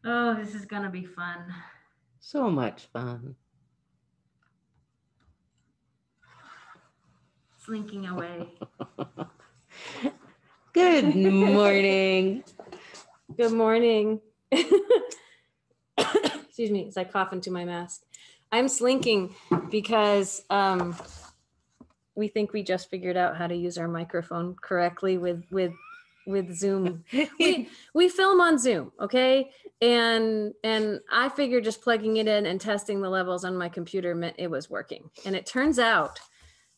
Oh, this is gonna be fun. So much fun. Slinking away. Good morning. Good morning. Excuse me, as I cough into my mask. I'm slinking because we think we just figured out how to use our microphone correctly with Zoom. We film on Zoom, okay? And I figured just plugging it in and testing the levels on my computer meant it was working. And it turns out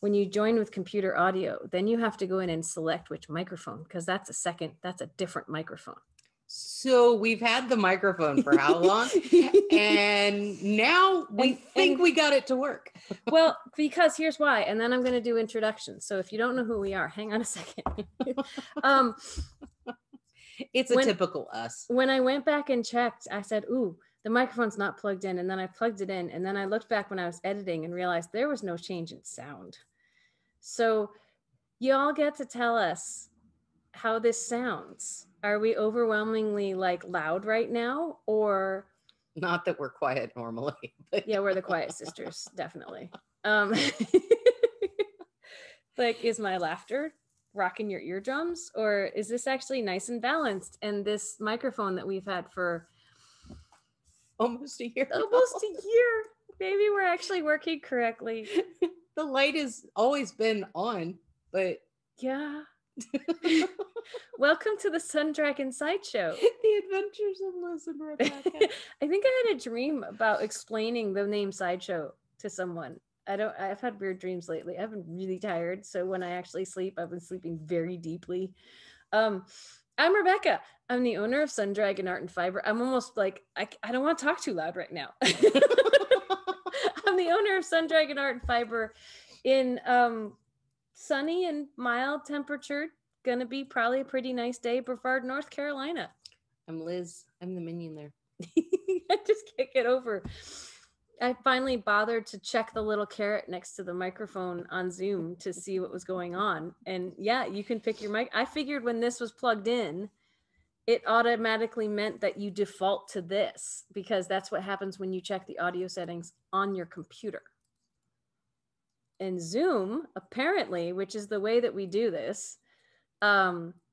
when you join with computer audio, then you have to go in and select which microphone, because that's a different microphone. So we've had the microphone for how long? And now we think we got it to work. Well, because here's why. And then I'm going to do introductions. So if you don't know who we are, hang on a second. It's a typical us. When I went back and checked, I said, ooh, the microphone's not plugged in. And then I plugged it in. And then I looked back when I was editing and realized there was no change in sound. So you all get to tell us how this sounds. Are we overwhelmingly like loud right now, or not that we're quiet normally? But yeah, we're the quiet sisters, definitely. Like, is my laughter rocking your eardrums, or is this actually nice and balanced? And this microphone that we've had for almost a year, maybe we're actually working correctly. The light has always been on, but yeah. Welcome to the Sun Dragon Sideshow. The Adventures of Liz and Rebecca. I think I had a dream about explaining the name Sideshow to someone. I've had weird dreams lately. I've been really tired. So when I actually sleep, I've been sleeping very deeply. I'm Rebecca. I'm the owner of Sun Dragon Art and Fiber. I'm almost like, I don't want to talk too loud right now. I'm the owner of Sun Dragon Art and Fiber in sunny and mild temperature. Gonna be probably a pretty nice day, Brevard, North Carolina. I'm Liz. I'm the minion there. I just can't get over. I finally bothered to check the little caret next to the microphone on Zoom to see what was going on. And yeah, you can pick your mic. I figured when this was plugged in, it automatically meant that you default to this, because that's what happens when you check the audio settings on your computer. And Zoom, apparently, which is the way that we do this,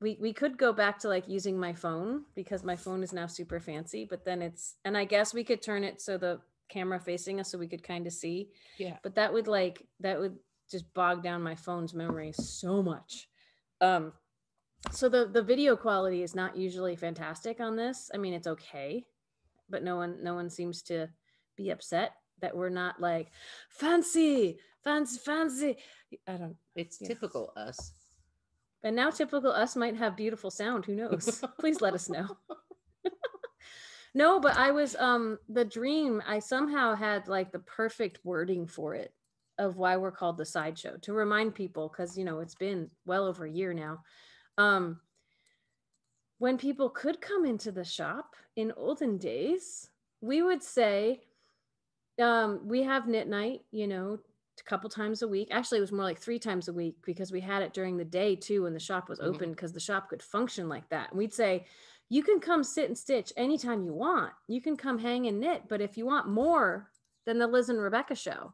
we could go back to like using my phone, because my phone is now super fancy, but then and I guess we could turn it so the camera facing us so we could kind of see. Yeah. But that would just bog down my phone's memory so much. So the video quality is not usually fantastic on this. I mean, it's okay, but no one seems to be upset that we're not like fancy. I don't. It's typical us. And now typical us might have beautiful sound. Who knows? Please let us know. No, but I was the dream. I somehow had like the perfect wording for it of why we're called the Sideshow, to remind people, because it's been well over a year now. When people could come into the shop in olden days, we would say, we have knit night, a couple times a week. Actually, it was more like 3 times a week, because we had it during the day too when the shop was open, because the shop could function like that. And we'd say, you can come sit and stitch anytime you want. You can come hang and knit. But if you want more than the Liz and Rebecca show,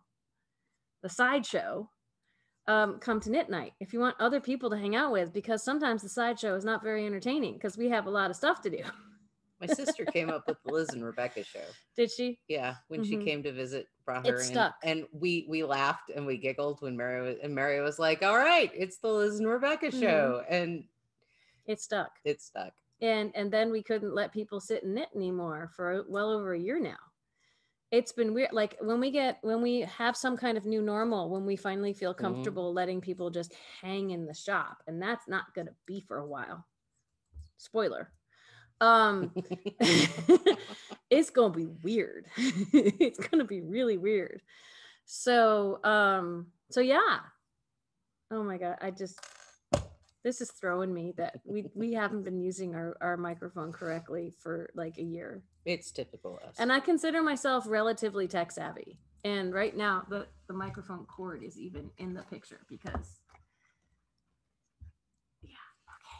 the Sideshow, come to knit night. If you want other people to hang out with, because sometimes the Sideshow is not very entertaining because we have a lot of stuff to do. My sister came up with the Liz and Rebecca show. Did she? Yeah, when she came to visit, brought her It in, stuck. and we laughed and we giggled when Mary was like, "All right, it's the Liz and Rebecca show," and it stuck. It stuck. And then we couldn't let people sit and knit anymore for well over a year now. It's been weird. Like when we have some kind of new normal, when we finally feel comfortable letting people just hang in the shop, and that's not gonna be for a while. Spoiler. It's gonna be weird. It's gonna be really weird. So yeah. Oh my god, this is throwing me that we haven't been using our microphone correctly for like a year. It's typical us. And I consider myself relatively tech savvy. And right now the microphone cord is even in the picture, because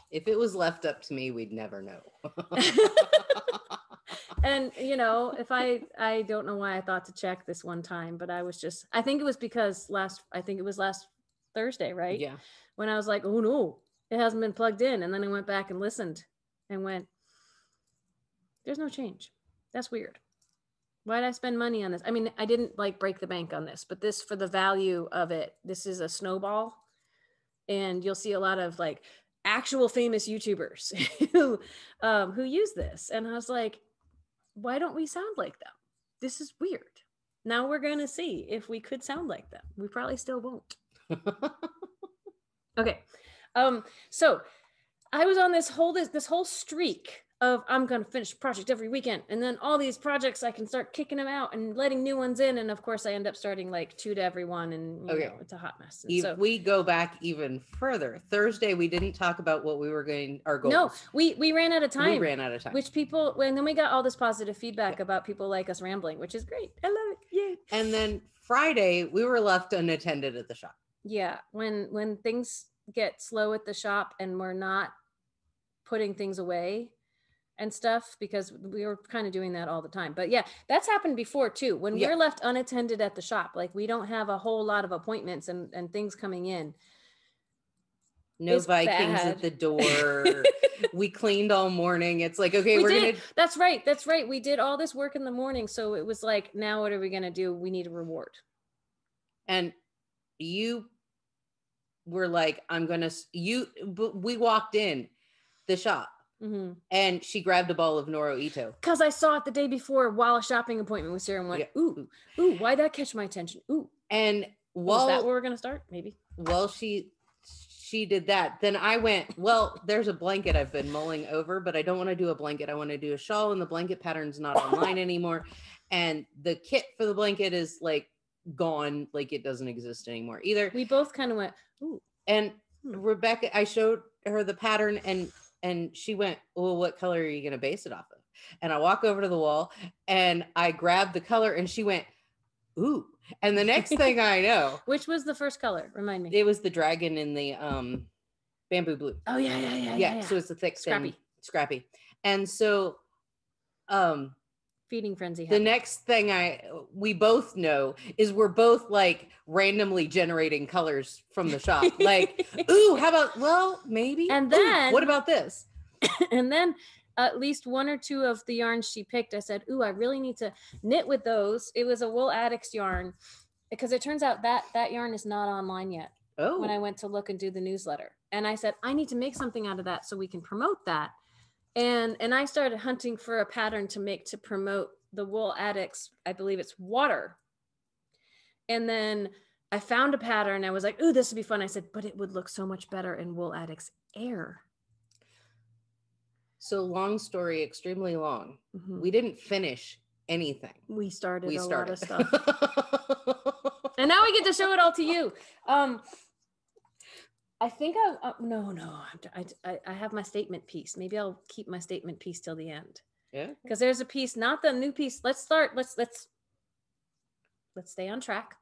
if it was left up to me, we'd never know. And you know, if I don't know why I thought to check this one time, but I think it was because last Thursday, right? Yeah. When I was like, oh no, it hasn't been plugged in. And then I went back and listened and went, there's no change. That's weird. Why did I spend money on this? I mean, I didn't like break the bank on this, but this, for the value of it, this is a snowball. And you'll see a lot of like actual famous YouTubers who use this. And I was like, why don't we sound like them? This is weird. Now we're going to see if we could sound like them. We probably still won't. Okay. So I was on this whole streak of I'm going to finish a project every weekend. And then all these projects, I can start kicking them out and letting new ones in. And of course I end up starting like 2 to every one. And you know, it's a hot mess. And if we go back even further, Thursday, we didn't talk about what we were going, our goals. No, we ran out of time. We ran out of time. Which people, and then we got all this positive feedback about people like us rambling, which is great. I love it. Yay. And then Friday, we were left unattended at the shop. Yeah. When things get slow at the shop and we're not putting things away and stuff, because we were kind of doing that all the time. But yeah, that's happened before too. When we're left unattended at the shop, like we don't have a whole lot of appointments and things coming in. No Vikings at the door. We cleaned all morning. It's like, okay, we're going to. That's right. That's right. We did all this work in the morning. So it was like, now what are we going to do? We need a reward. And you were like, we walked in the shop. Mm-hmm. And she grabbed a ball of Noro Ito. Because I saw it the day before while a shopping appointment was here and went, ooh, why'd that catch my attention? Ooh. And is that where we're going to start? Maybe. Well, she did that. Then I went, well, there's a blanket I've been mulling over, but I don't want to do a blanket. I want to do a shawl, and the blanket pattern's not online anymore. And the kit for the blanket is like gone, like it doesn't exist anymore either. We both kind of went, ooh. And Rebecca, I showed her the pattern and she went, well, what color are you going to base it off of? And I walk over to the wall and I grabbed the color and she went, ooh. And the next thing I know. Which was the first color? Remind me. It was the dragon in the bamboo blue. Oh, yeah. So it's the thick, scrappy. And so feeding frenzy. The next thing we both know is we're both like randomly generating colors from the shop. Like, ooh, how about, well, maybe. And then, ooh, what about this? And then at least 1 or 2 of the yarns she picked, I said, ooh, I really need to knit with those. It was a Wool Addicts yarn, because it turns out that yarn is not online yet. Oh. When I went to look and do the newsletter. And I said, I need to make something out of that so we can promote that. And I started hunting for a pattern to promote the Wool Addicts. I believe it's water. And then I found a pattern. I was like, ooh, this would be fun. I said, but it would look so much better in Wool Addicts air. So long story, extremely long. Mm-hmm. We didn't finish anything. We started a lot of stuff. And now we get to show it all to you. I think I have my statement piece. Maybe I'll keep my statement piece till the end. Yeah. Because there's a piece, not the new piece. Let's stay on track.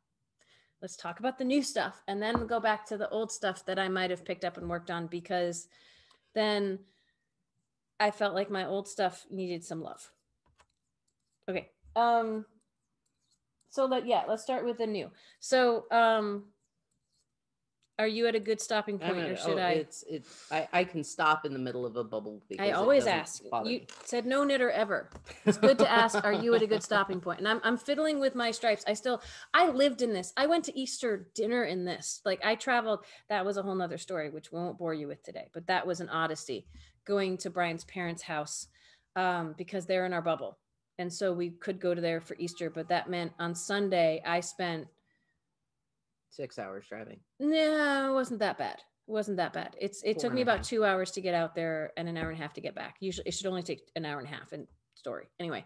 Let's talk about the new stuff and then we'll go back to the old stuff that I might have picked up and worked on, because then I felt like my old stuff needed some love. Okay. So let's start with the new. So, are you at a good stopping point, or should I can stop in the middle of a bubble. I always ask. You said no knitter ever. It's good to ask, are you at a good stopping point? And I'm fiddling with my stripes. I lived in this. I went to Easter dinner in this. Like I traveled. That was a whole nother story, which we won't bore you with today, but that was an odyssey, going to Brian's parents' house because they're in our bubble. And so we could go to there for Easter, but that meant on Sunday, I spent 6 hours driving. No, it wasn't that bad. It took me about 2 hours to get out there and an hour and a half to get back. Usually it should only take an hour and a half in story. Anyway,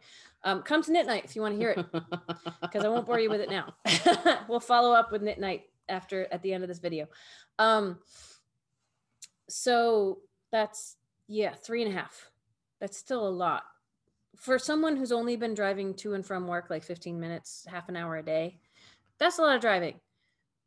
come to Knit Night if you want to hear it, because I won't bore you with it now. We'll follow up with Knit Night at the end of this video. So that's 3.5. That's still a lot. For someone who's only been driving to and from work like 15 minutes, half an hour a day, that's a lot of driving.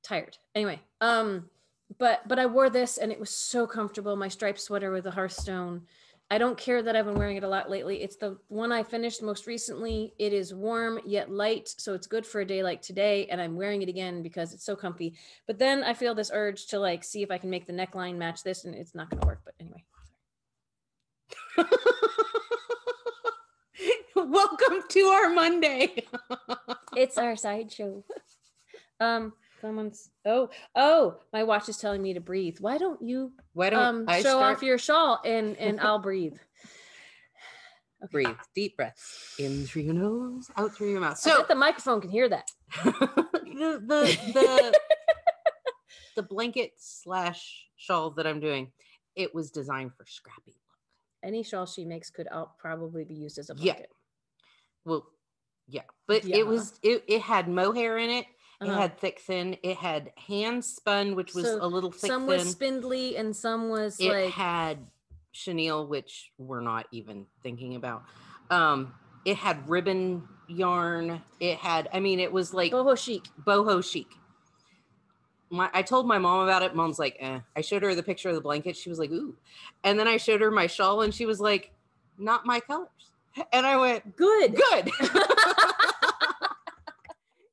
Tired. Anyway, but I wore this and it was so comfortable. My striped sweater with a Hearthstone. I don't care that I've been wearing it a lot lately. It's the one I finished most recently. It is warm yet light, so it's good for a day like today, and I'm wearing it again because it's so comfy. But then I feel this urge to like see if I can make the neckline match this, and it's not going to work. But anyway. Welcome to our Monday. It's our sideshow. Someone's my watch is telling me to breathe. Why don't you I show start? off your shawl and I'll breathe. Okay. Breathe, deep breath in through your nose, out through your mouth. I So bet the microphone can hear that. the blanket / shawl that I'm doing, it was designed for scrappy look. Any shawl she makes could probably be used as a Yeah. blanket. Well, yeah, but Yeah. it had mohair in it. It Uh-huh. had thick thin. It had hand spun, which was So a little thick some thin. was spindly and some was It like had chenille, which we're not even thinking about. It had ribbon yarn. It had, I mean, it was like boho chic. boho chic. I told my mom about it. Mom's like, eh. I showed her the picture of the blanket. She was like, ooh. And then I showed her my shawl and she was like, not my colors. And I went, Good.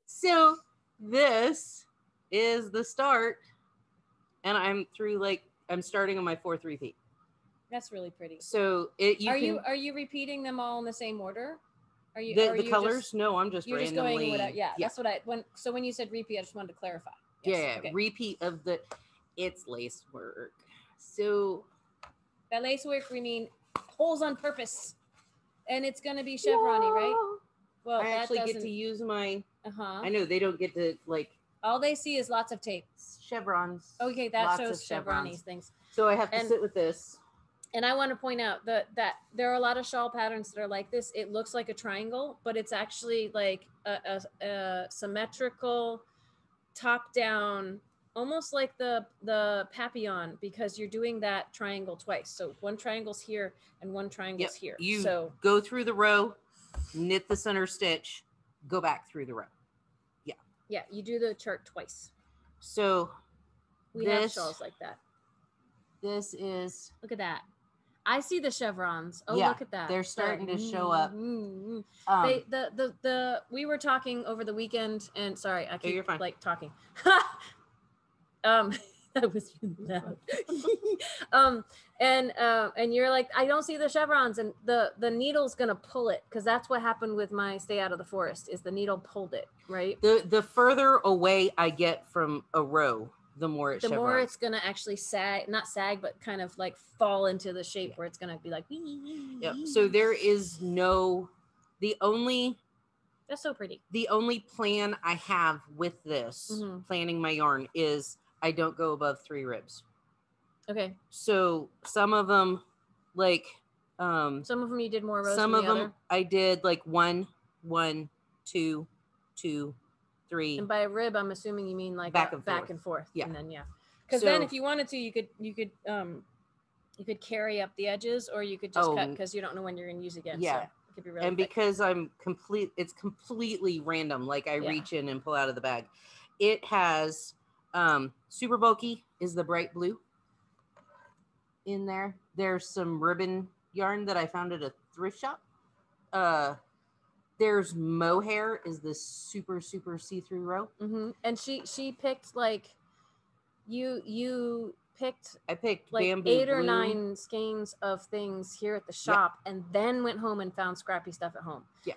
So this is the start. And I'm starting on my 4 3-feet. That's really pretty. So Are you repeating them all in the same order? Are you the colors? No, I'm just you're randomly. just going yeah, that's what when you said repeat, I just wanted to clarify. Yes, Yeah, okay. repeat of it's lace work. So By lace work we mean holes on purpose. And it's gonna be chevron-y, right? Well, I actually get to use my I know they don't get to like all they see is lots of tape. Chevrons. Okay, that lots shows of chevrons. chevron-y things. So I have to sit with this. And I want to point out that there are a lot of shawl patterns that are like this. It looks like a triangle, but it's actually like a symmetrical top down, almost like the papillon, because you're doing that triangle twice. So one triangle's here and one triangle's here. You go through the row, knit the center stitch, go back through the row. Yeah, you do the chart twice. So we have shawls like that. This is, look at that. I see the chevrons. Oh, yeah, look at that. They're starting to show up. We were talking over the weekend, and sorry, I keep like talking. That was really loud. And you're like, I don't see the chevrons, and the needle's gonna pull it, because that's what happened with my Stay Out of the Forest, is the needle pulled it, right? The further away I get from a row, the more it's gonna actually not sag, but kind of like fall into the shape where it's gonna be like. Yep. So there is that's so pretty. The only plan I have with this planning my yarn is I don't go above 3 ribs. Okay. So some of them some of them you did more rows. Some than of the them other. I did like 1, 1, 2, 2, 3. And by a rib, I'm assuming you mean like back and forth. Yeah. And then because then if you wanted to, you could carry up the edges, or you could just cut, because you don't know when you're going to use again. Yeah. So it could be really and thick. Because it's completely random. Like I reach in and pull out of the bag. It has super bulky is the bright blue in there. There's some ribbon yarn that I found at a thrift shop. There's mohair is the super see-through row. And she picked like I picked like bamboo 8 or blue. 9 skeins of things here at the shop, and then went home and found scrappy stuff at home. Yeah.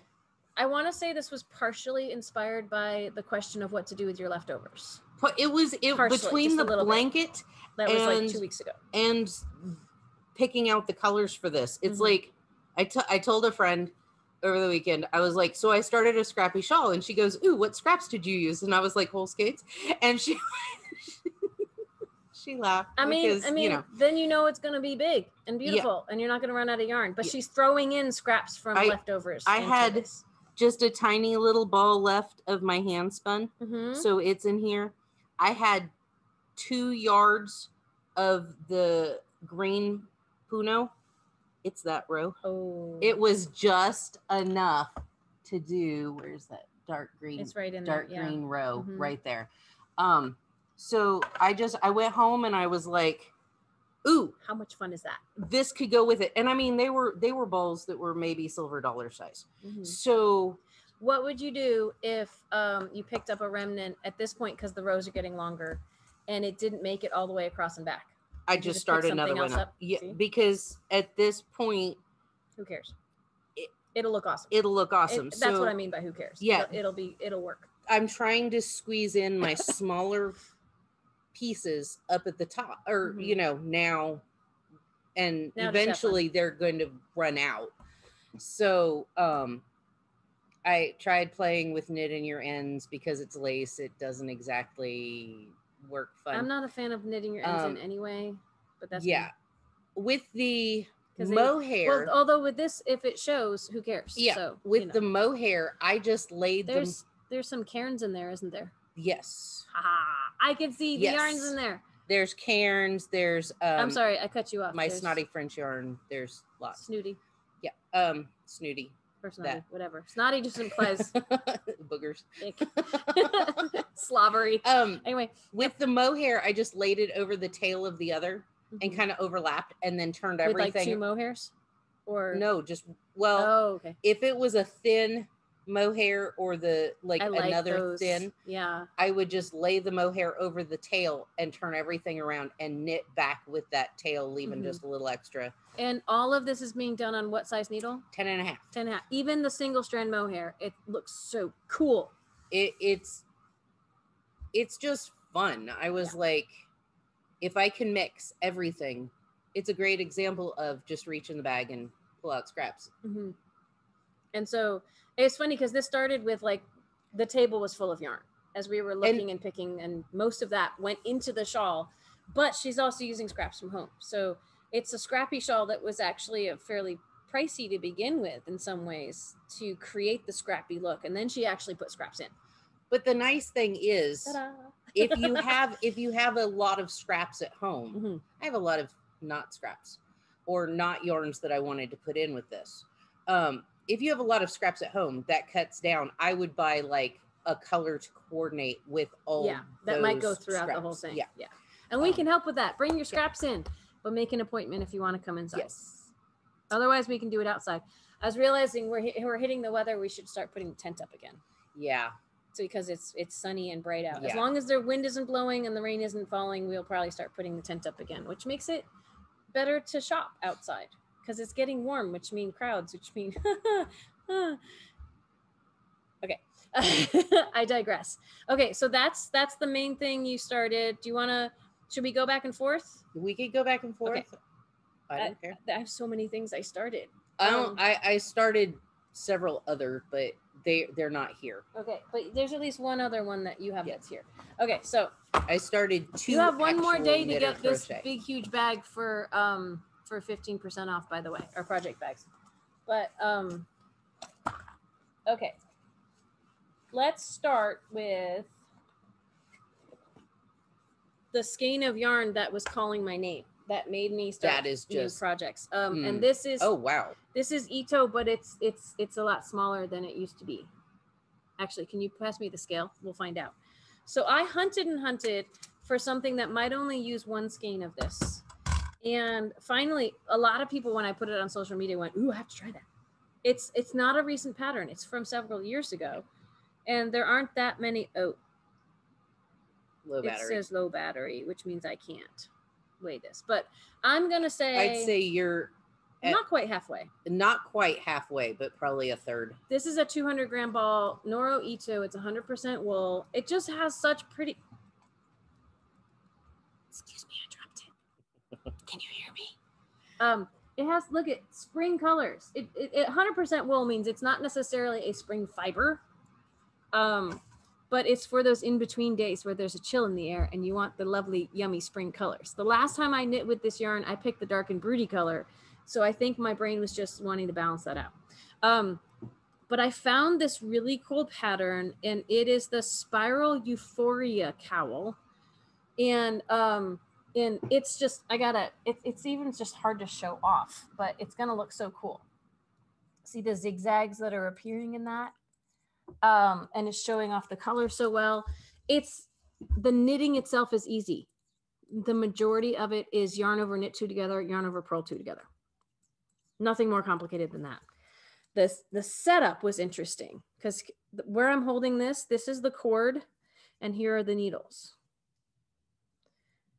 I want to say this was partially inspired by the question of what to do with your leftovers. It was between the blanket that was like 2 weeks ago and picking out the colors for this. It's like I told a friend over the weekend, I was like, so I started a scrappy shawl, and she goes, ooh, what scraps did you use? And I was like, whole skates. And she laughed. I mean, then it's going to be big and beautiful, and you're not going to run out of yarn. But she's throwing in scraps from leftovers. I had just a tiny little ball left of my hand spun, so it's in here. I had 2 yards of the green Puno. It's that row. Oh, it was just enough to do. Where's that dark green? It's right in dark there, green row right there. So I went home and I was like, Ooh, How much fun is that? this could go with it. And I mean, they were balls that were maybe silver dollar size. Mhm. So What would you do if you picked up a remnant at this point, because the rows are getting longer, and it didn't make it all the way across and back? I Would you just pick started another something one else up. Yeah, See? because at this point, Who cares? It'll look awesome. it'll look awesome. That's what I mean by who cares. Yeah. It'll work. I'm trying to squeeze in my smaller pieces up at the top, or Mhm. now, and Now just have eventually they're going to run out. So I tried playing with knit in your ends because it's lace. It doesn't exactly work fun. I'm not a fan of knitting your ends in anyway, but that's yeah. me. With the 'Cause mohair, well, although with this, if it shows, who cares? yeah. So With the mohair, I just laid them. there's some cairns in there, isn't there? Yes. Ha! I can see the yarns in there. There's cairns. There's I'm sorry, I cut you off. my There's snotty French yarn. There's lots. snooty Yeah. Snooty. or snotty, whatever. Snotty just implies boogers. ick. Slobbery. Anyway, with the mohair, I just laid it over the tail of the other and kind of overlapped, and then turned with everything. like two mohairs, or no, just okay. If it was a thin mohair or the another those. thin, yeah, I would just lay the mohair over the tail and turn everything around and knit back with that tail, leaving just a little extra. And all of this is being done on what size needle? 10 and a half. 10 and a half. Even the single strand mohair, it looks so cool. It's just fun. I was like, if I can mix everything, it's a great example of just reach in the bag and pull out scraps. Mm-hmm. And so it's funny because this started with like the table was full of yarn as we were looking and picking, and most of that went into the shawl, but she's also using scraps from home. So it's a scrappy shawl that was actually a fairly pricey to begin with in some ways to create the scrappy look. And then she actually put scraps in. But the nice thing is, if you have a lot of scraps at home, I have a lot of not scraps or not yarns that I wanted to put in with this. If you have a lot of scraps at home, that cuts down. I would buy like a color to coordinate with all. Yeah, that might go throughout the whole thing. Yeah. And we can help with that. Bring your scraps in, but make an appointment if you want to come inside. Yes. Otherwise, we can do it outside. I was realizing we're hitting the weather. We should start putting the tent up again. Yeah. So because it's sunny and bright out. Yeah. As long as the wind isn't blowing and the rain isn't falling, we'll probably start putting the tent up again, which makes it better to shop outside because it's getting warm, which means crowds, which mean okay. I digress. Okay, so that's the main thing you started. Should we go back and forth? We could go back and forth. Okay. I don't care. I have so many things I started. I started several other, but they're not here. Okay, but there's at least one other one that you have that's here. Okay, so I started 2. You have one more day to get this crochet. big huge bag for 15% off, by the way, our project bags. But okay. Let's start with the skein of yarn that was calling my name. That made me start new projects. And this is This is Ito, but it's a lot smaller than it used to be. Actually, can you pass me the scale? We'll find out. So I hunted and hunted for something that might only use one skein of this. And finally, a lot of people, when I put it on social media, went, "Ooh, I have to try that." It's not a recent pattern. It's from several years ago. And there aren't that many. Oh, low battery. It says low battery, which means I can't weigh this. But I'm going to say. I'd say you're. Not quite halfway. Not quite halfway, but probably a third. This is a 200-gram ball, Noro Ito. It's 100% wool. It just has such pretty. Excuse me, I dropped it. Can you hear me? It has, look at spring colors. It 100% wool means it's not necessarily a spring fiber, but it's for those in-between days where there's a chill in the air and you want the lovely, yummy spring colors. The last time I knit with this yarn, I picked the dark and broody color. So I think my brain was just wanting to balance that out. But I found this really cool pattern, and it is the Spiral Euphoria cowl. And it's just, it's even just hard to show off, but it's gonna look so cool. See the zigzags that are appearing in that? And it's showing off the color so well. The knitting itself is easy. the majority of it is yarn over knit 2 together, yarn over purl 2 together. Nothing more complicated than that. The setup was interesting because where I'm holding this is the cord and here are the needles.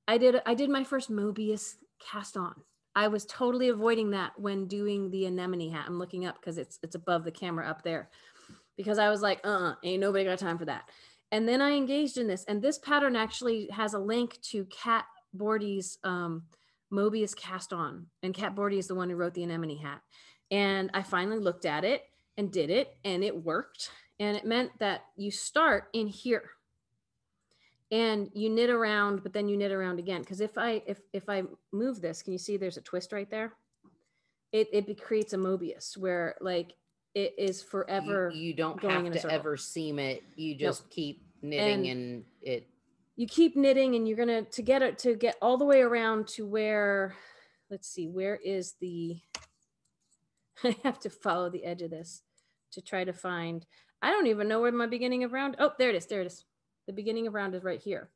I did my first Mobius cast on. I was totally avoiding that when doing the anemone hat. I'm looking up because it's above the camera up there, because I was like, ain't nobody got time for that. And then I engaged in this, and this pattern actually has a link to Kat Bordy's Mobius cast on, and Kat Bordy is the one who wrote the anemone hat. And I finally looked at it and did it, and it worked. And it meant that you start in here and you knit around, but then you knit around again. Because if I move this, can you see there's a twist right there? It creates a Mobius where like it is forever. You don't going have in a to circle. ever seam it. You just keep knitting and it. You keep knitting, and you're gonna to get all the way around to where, let's see, where is the, I have to follow the edge of this to try to find, I don't even know where my beginning of round, oh, there it is. The beginning of round is right here.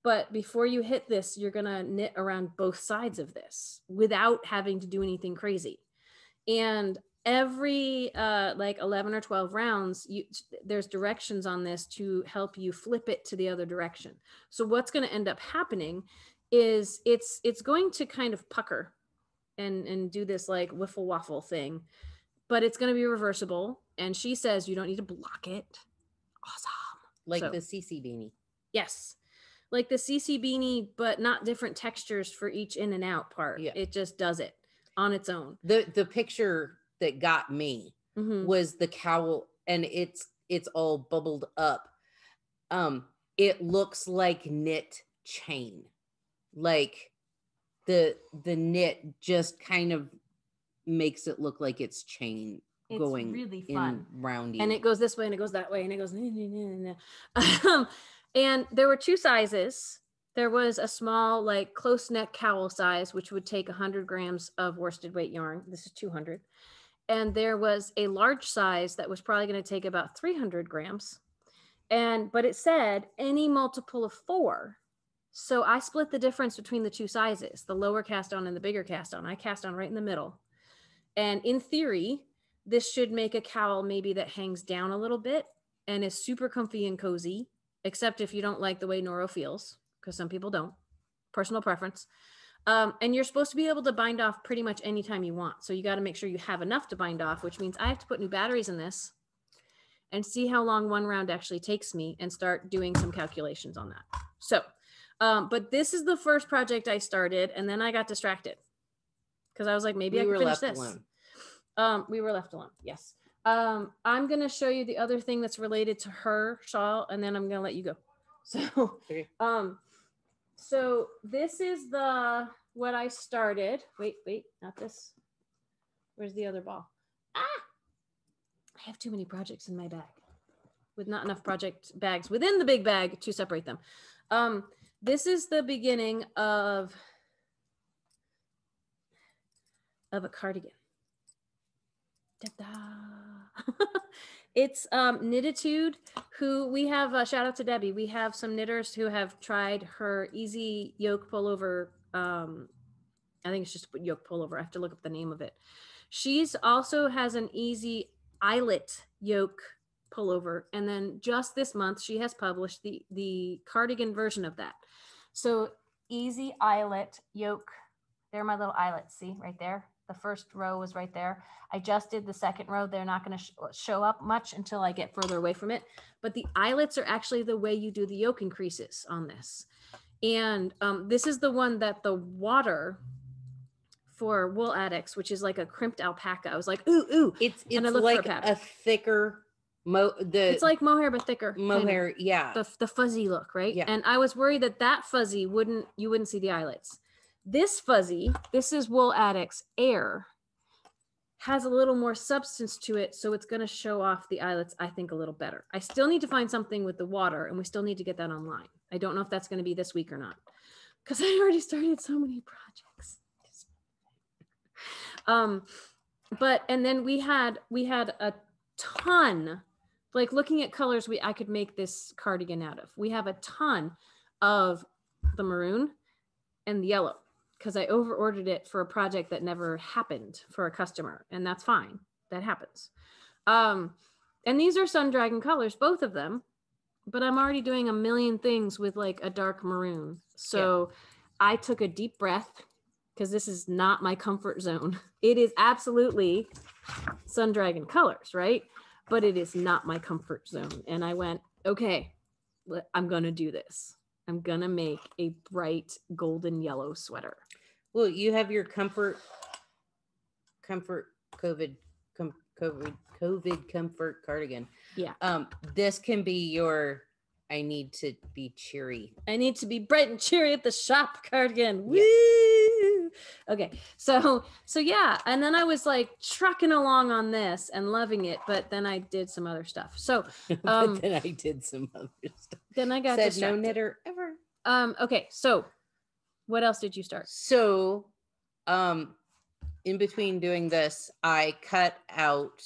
But before you hit this, you're gonna knit around both sides of this without having to do anything crazy. And every like 11 or 12 rounds, there's directions on this to help you flip it to the other direction. So what's going to end up happening is it's going to kind of pucker and do this like wiffle waffle thing, but it's going to be reversible. And she says you don't need to block it. Awesome. Like the CC beanie. Yes. Like the CC beanie, but not different textures for each in and out part. Yeah. It just does it on its own. The picture that got me was the cowl, and it's all bubbled up. It looks like knit chain, like the knit just kind of makes it look like it's chain. It's going really fun. round you. And it goes this way and it goes that way and it goes and there were 2 sizes. There was a small, like close neck cowl size, which would take 100 grams of worsted weight yarn. This is 200. And there was a large size that was probably going to take about 300 grams. But it said any multiple of 4. So I split the difference between the 2 sizes, the lower cast on and the bigger cast on. I cast on right in the middle. And in theory, this should make a cowl maybe that hangs down a little bit and is super comfy and cozy, except if you don't like the way Noro feels, because some people don't. Personal preference. And you're supposed to be able to bind off pretty much anytime you want. So you got to make sure you have enough to bind off, which means I have to put new batteries in this and see how long one round actually takes me and start doing some calculations on that. So, but this is the first project I started, and then I got distracted because I was like, maybe I can finish this. We were left alone. Yes. I'm going to show you the other thing that's related to her shawl, and then I'm going to let you go. So, okay. So this is what I started. Wait, not this. Where's the other ball? I have too many projects in my bag with not enough project bags within the big bag to separate them. This is the beginning of a cardigan. Ta-da. It's Knititude, who we have, shout out to Debbie. We have some knitters who have tried her easy yoke pullover. I think it's just yoke pullover. I have to look up the name of it. She's also has an easy eyelet yoke pullover. And then just this month, she has published the cardigan version of that. So easy eyelet yoke. There are my little eyelets. See right there. The first row was right there. I just did the second row. They're not going to show up much until I get further away from it. But the eyelets are actually the way you do the yoke increases on this. And this is the one that the water for Wool Addicts, which is like a crimped alpaca. I was like, ooh. It's like a thicker it's like mohair but thicker. Mohair, kind of, yeah. The fuzzy look, right? Yeah. And I was worried that fuzzy you wouldn't see the eyelets. This fuzzy, this is Wool Addicts Air, has a little more substance to it, so it's going to show off the eyelets, I think, a little better. I still need to find something with the water, and we still need to get that online. I don't know if that's going to be this week or not, because I already started so many projects. And then we had a ton, like looking at colors I could make this cardigan out of. We have a ton of the maroon and the yellow, because I over ordered it for a project that never happened for a customer, and that's fine. That happens. And these are Sun Dragon colors, both of them, but I'm already doing a million things with like a dark maroon. So I took a deep breath because this is not my comfort zone. It is absolutely Sun Dragon colors, right? But it is not my comfort zone. And I went, okay, I'm going to do this. I'm going to make a bright golden yellow sweater. Well, you have your comfort COVID comfort cardigan. Yeah. This can be your I need to be cheery. I need to be bright and cheery at the shop cardigan. Woo! Yeah. Okay. So yeah. And then I was like trucking along on this and loving it, but then I did some other stuff. So But then I did some other stuff. then I got Said distracted. no knitter ever. Okay. So what else did you start? So in between doing this, I cut out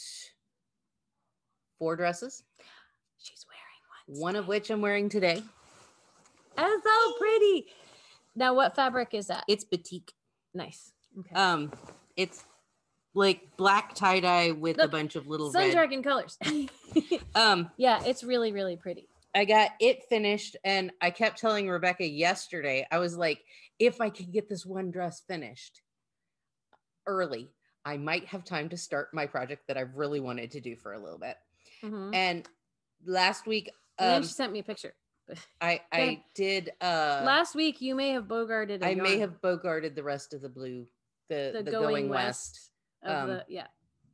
4 dresses. She's wearing One of which I'm wearing today. That's so pretty. Now, what fabric is that? It's batik. Nice. Okay. It's like black tie-dye with Look, a bunch of little Sun red. Dragon colors. Yeah, it's really, really pretty. I got it finished, and I kept telling Rebecca yesterday, I was like, if I could get this one dress finished early, I might have time to start my project that I've really wanted to do for a little bit. Mm-hmm. And last week, And then she sent me a picture. I did. Last week, you may have bogarted. I may have bogarted the rest of the blue, the going west of the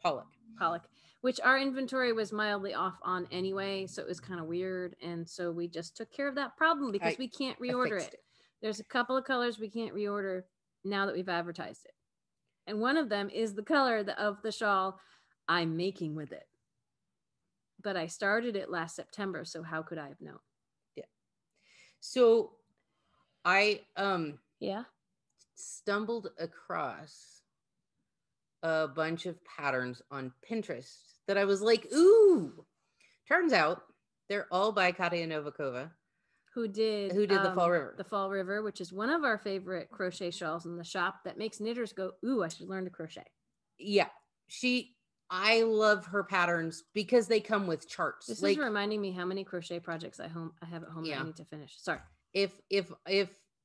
Pollock, which our inventory was mildly off on anyway, so it was kind of weird, and so we just took care of that problem because we can't reorder it. There's a couple of colors we can't reorder now that we've advertised it, and one of them is the color of the shawl I'm making with it. But I started it last September, so how could I have known? Yeah. So I stumbled across a bunch of patterns on Pinterest that I was like, ooh. Turns out they're all by Katia Novikova. Who did the Fall River. The Fall River, which is one of our favorite crochet shawls in the shop that makes knitters go, ooh, I should learn to crochet. Yeah. I love her patterns because they come with charts. This is reminding me how many crochet projects I have at home that I need to finish. Sorry. If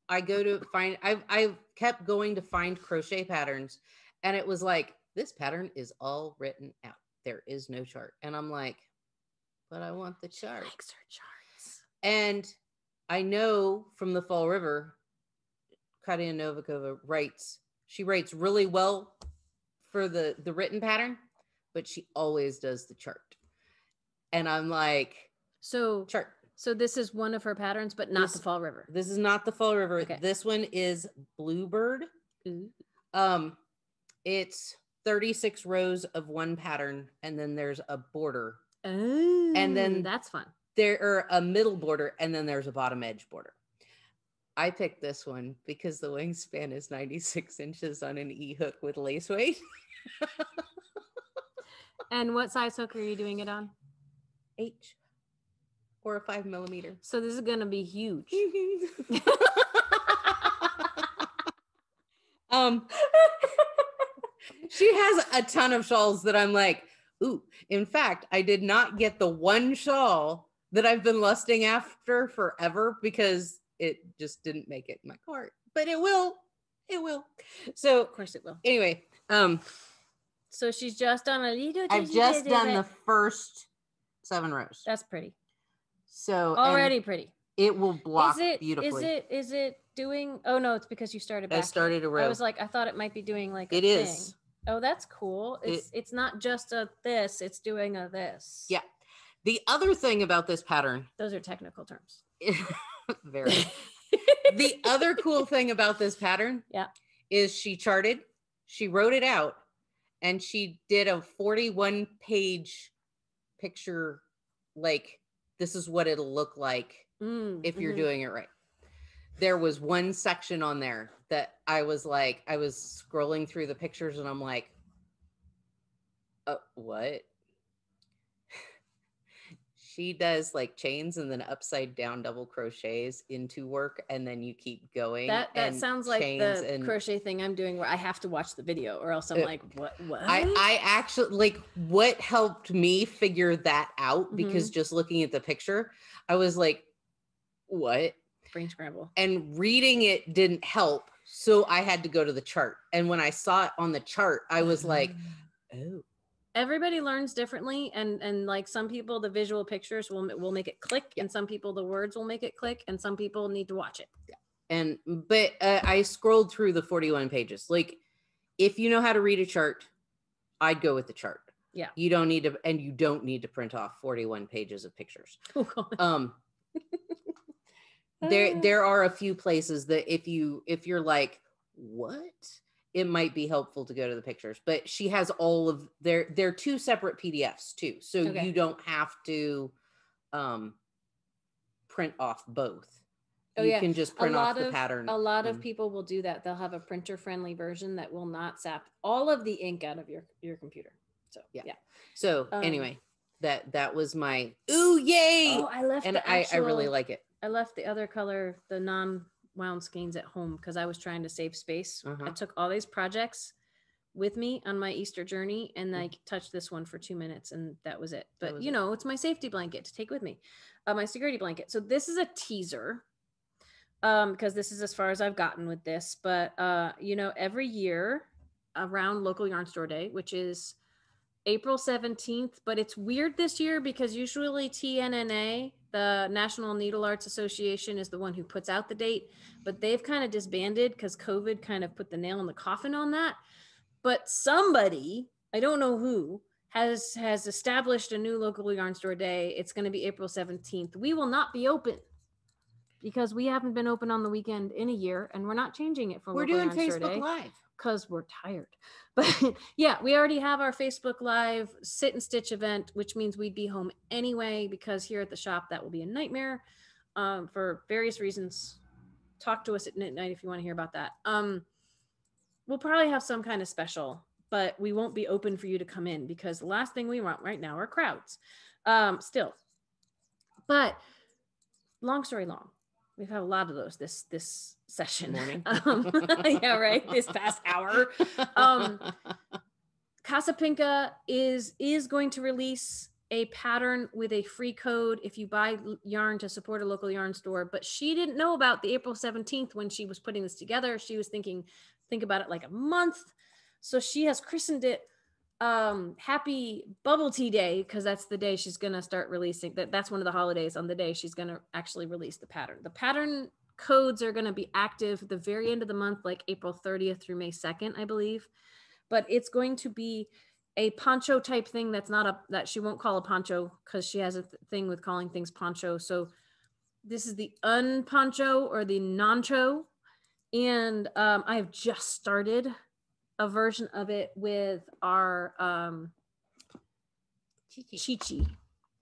I go to find, I kept going to find crochet patterns, and it was like, this pattern is all written out. There is no chart. And I'm like, but I want the chart. She likes her charts. And I know from the Fall River, Katia Novikova writes really well for the written pattern, but she always does the chart. And I'm like, chart. So this is one of her patterns, but not the Fall River. This is not the Fall River. Okay. This one is Bluebird. Ooh. It's 36 rows of one pattern, and then there's a border. Oh, and then that's fun. There are a middle border, and then there's a bottom edge border. I picked this one because the wingspan is 96 inches on an E-hook with lace weight. And what size hook are you doing it on? H or a 5mm. So this is going to be huge. She has a ton of shawls that I'm like, ooh. In fact, I did not get the one shawl that I've been lusting after forever because it just didn't make it in my cart. But it will. It will. So of course it will. Anyway, so she's just done a little. I've just done the first 7 rows. That's pretty. So already pretty. It will block beautifully. Is it doing? Oh no, it's because you started back. I started a row. I was like, I thought it might be doing like it a is. thing. Oh, that's cool. It's not just a this, it's doing a this. Yeah. The other thing about this pattern. Those are technical terms. Very. The other cool thing about this pattern is she charted, she wrote it out, and she did a 41-page picture, like, this is what it'll look like if you're doing it right. There was one section on there that I was like, I was scrolling through the pictures and I'm like, what? She does like chains and then upside down double crochets into work, and then you keep going. That and sounds like chains the and crochet thing I'm doing where I have to watch the video or else I'm like, what? I actually like what helped me figure that out, because just looking at the picture, I was like, what? Brain scramble. And reading it didn't help. So I had to go to the chart. And when I saw it on the chart, I was like, oh. Everybody learns differently, and like some people the visual pictures will make it click, and some people the words will make it click, and some people need to watch it. But I scrolled through the 41 pages. Like, if you know how to read a chart, I'd go with the chart. Yeah. You don't need to print off 41 pages of pictures. There are a few places that if you're like, what? It might be helpful to go to the pictures, but she has all of they're two separate PDFs too. So you don't have to print off both. You can just print off the pattern. A lot of people will do that. They'll have a printer friendly version that will not sap all of the ink out of your computer. So yeah. So anyway, that was my ooh yay. Oh, I left I really like it. I left the other color, the non-wound skeins at home because I was trying to save space. I took all these projects with me on my Easter journey, and I touched this one for 2 minutes, and that was it. But it's my safety blanket to take with me, my security blanket. So this is a teaser, because this is as far as I've gotten with this. But every year around Local Yarn Store Day, which is April 17th, but it's weird this year because usually TNNA, the National Needle Arts Association, is the one who puts out the date, but they've kind of disbanded because COVID kind of put the nail in the coffin on that. But somebody, I don't know who, has established a new Local Yarn Store Day. It's going to be April 17th. We will not be open because we haven't been open on the weekend in a year, and we're not changing it for We're Local doing Yarn Store Facebook Day Live because we're tired. But yeah, we already have our Facebook Live sit and stitch event, which means we'd be home anyway, because here at the shop that will be a nightmare for various reasons. Talk to us at midnight if you want to hear about that. We'll probably have some kind of special, but we won't be open for you to come in because the last thing we want right now are crowds still. But long story long, we've had a lot of those this session. Yeah, right. This past hour. Casa Pinka is going to release a pattern with a free code if you buy yarn to support a local yarn store. But she didn't know about the April 17th when she was putting this together. She was think about it like a month. So she has christened it Happy Bubble Tea Day, because that's the day she's going to start releasing that's one of the holidays on the day she's going to actually release the pattern. The pattern codes are going to be active at the very end of the month, like April 30th through May 2nd, I believe. But it's going to be a poncho type thing that she won't call a poncho because she has a thing with calling things poncho. So this is the unponcho or the non-cho. And I have just started a version of it with our Chi-Chi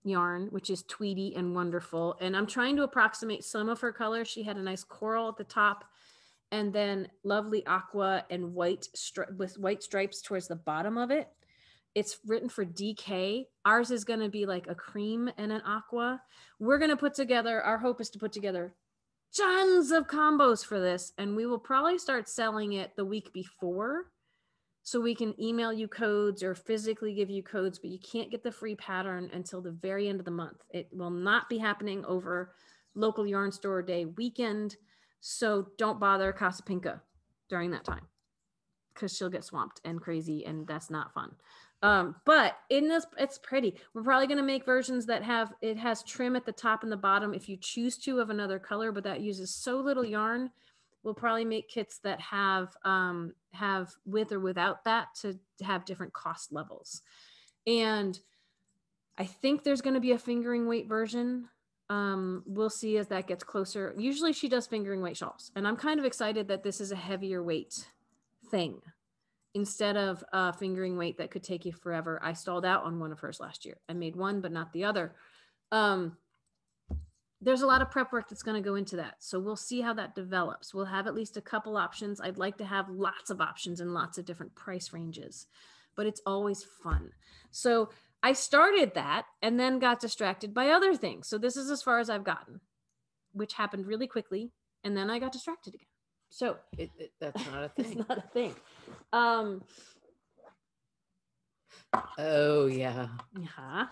yarn, which is tweedy and wonderful. And I'm trying to approximate some of her colors. She had a nice coral at the top, and then lovely aqua and white with white stripes towards the bottom of it. It's written for DK. Ours is going to be like a cream and an aqua. We're going to put together, our hope is to put together tons of combos for this, and we will probably start selling it the week before, so we can email you codes or physically give you codes, but you can't get the free pattern until the very end of the month. It will not be happening over Local Yarn Store Day weekend, so don't bother Casa Pinka during that time because she'll get swamped and crazy, and that's not fun. But in this, it's pretty. We're probably going to make versions that has trim at the top and the bottom if you choose to of another color, but that uses so little yarn. We'll probably make kits that have with or without that to have different cost levels. And I think there's going to be a fingering weight version. We'll see as that gets closer. Usually she does fingering weight shawls, and I'm kind of excited that this is a heavier weight thing instead of fingering weight that could take you forever. I stalled out on one of hers last year. I made one, but not the other. There's a lot of prep work that's going to go into that. So we'll see how that develops. We'll have at least a couple options. I'd like to have lots of options and lots of different price ranges, but it's always fun. So I started that and then got distracted by other things. So this is as far as I've gotten, which happened really quickly. And then I got distracted again. So that's not a it's thing. not a thing. Oh yeah. Yeah.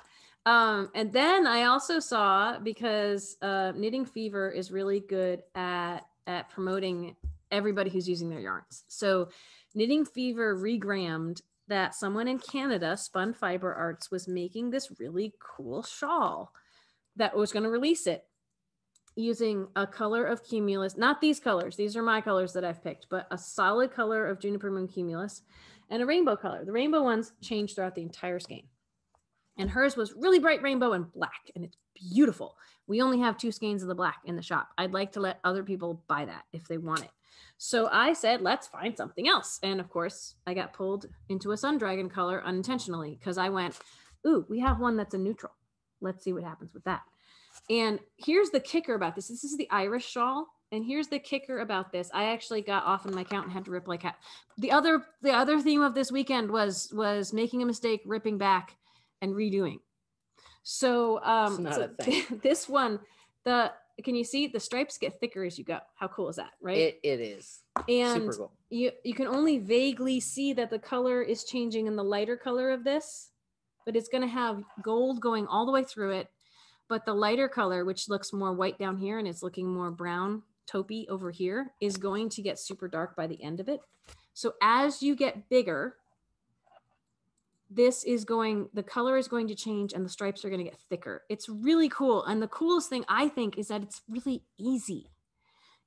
And then I also saw, because Knitting Fever is really good at promoting everybody who's using their yarns. So Knitting Fever regrammed that someone in Canada, Spun Fiber Arts, was making this really cool shawl that was going to release it using a color of cumulus, not these colors, these are my colors that I've picked, but a solid color of Juniper Moon Cumulus and a rainbow color. The rainbow ones change throughout the entire skein. And hers was really bright rainbow and black, and it's beautiful. We only have 2 skeins of the black in the shop. I'd like to let other people buy that if they want it. So I said, let's find something else. And of course, I got pulled into a Sun Dragon color unintentionally, because I went, ooh, we have one that's a neutral. Let's see what happens with that. And here's the kicker about this. This is the Irish shawl. And here's the kicker about this. I actually got off in my count and had to rip like hat. The other theme of this weekend was making a mistake, ripping back and redoing. So, It's not a thing. This one, can you see the stripes get thicker as you go? How cool is that, right? It is. And super cool. You can only vaguely see that the color is changing in the lighter color of this, but it's going to have gold going all the way through it. But the lighter color, which looks more white down here and it's looking more brown taupey over here, is going to get super dark by the end of it. So as you get bigger, the color is going to change and the stripes are going to get thicker. It's really cool. And the coolest thing I think is that it's really easy.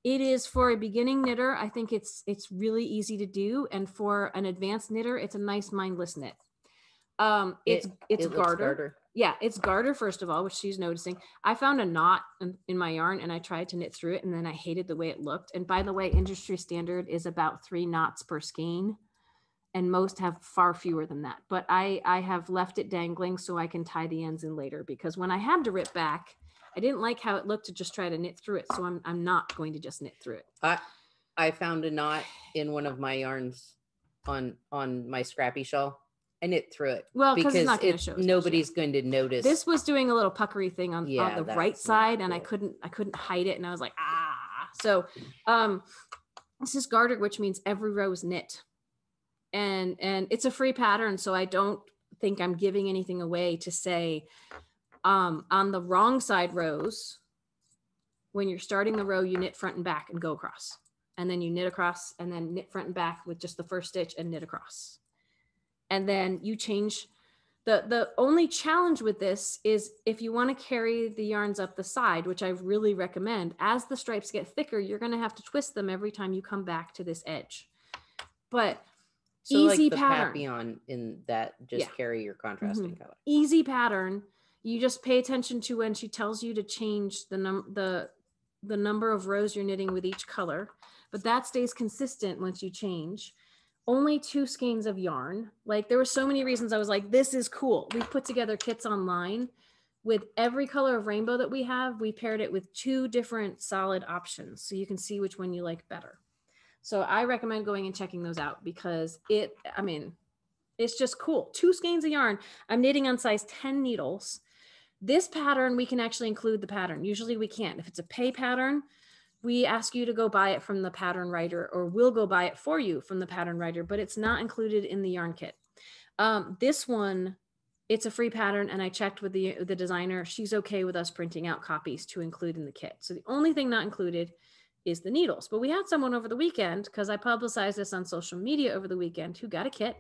It is, for a beginning knitter, I think it's really easy to do. And for an advanced knitter, it's a nice mindless knit. It's garter. Yeah, it's garter, first of all, which she's noticing. I found a knot in my yarn and I tried to knit through it, and then I hated the way it looked. And by the way, industry standard is about 3 knots per skein, and most have far fewer than that. But I have left it dangling so I can tie the ends in later, because when I had to rip back, I didn't like how it looked to just try to knit through it. So I'm not going to just knit through it. I found a knot in one of my yarns on my scrappy shawl. I knit through it. Well, because it's not going to show. Nobody's going to notice. This was doing a little puckery thing on the right side, and cool. I couldn't hide it, and I was like, ah. So this is garter, which means every row is knit, and it's a free pattern, so I don't think I'm giving anything away to say on the wrong side rows, when you're starting the row, you knit front and back and go across, and then you knit across and then knit front and back with just the first stitch and knit across. And then you change. The only challenge with this is if you want to carry the yarns up the side, which I really recommend, as the stripes get thicker, you're going to have to twist them every time you come back to this edge. But so easy like the pattern. Papillon in that, just carry your contrasting color. Easy pattern. You just pay attention to when she tells you to change the number of rows you're knitting with each color, but that stays consistent once you change. Only 2 skeins of yarn. Like, there were so many reasons I was like, this is cool. We've put together kits online with every color of rainbow that we have. We paired it with 2 different solid options, so you can see which one you like better. So I recommend going and checking those out, because it's just cool. 2 skeins of yarn. I'm knitting on size 10 needles. This pattern, we can actually include the pattern. Usually we can't. If it's a pay pattern, we ask you to go buy it from the pattern writer, or we'll go buy it for you from the pattern writer, but it's not included in the yarn kit. This one, it's a free pattern, and I checked with the designer. She's okay with us printing out copies to include in the kit. So the only thing not included is the needles. But we had someone over the weekend, because I publicized this on social media over the weekend, who got a kit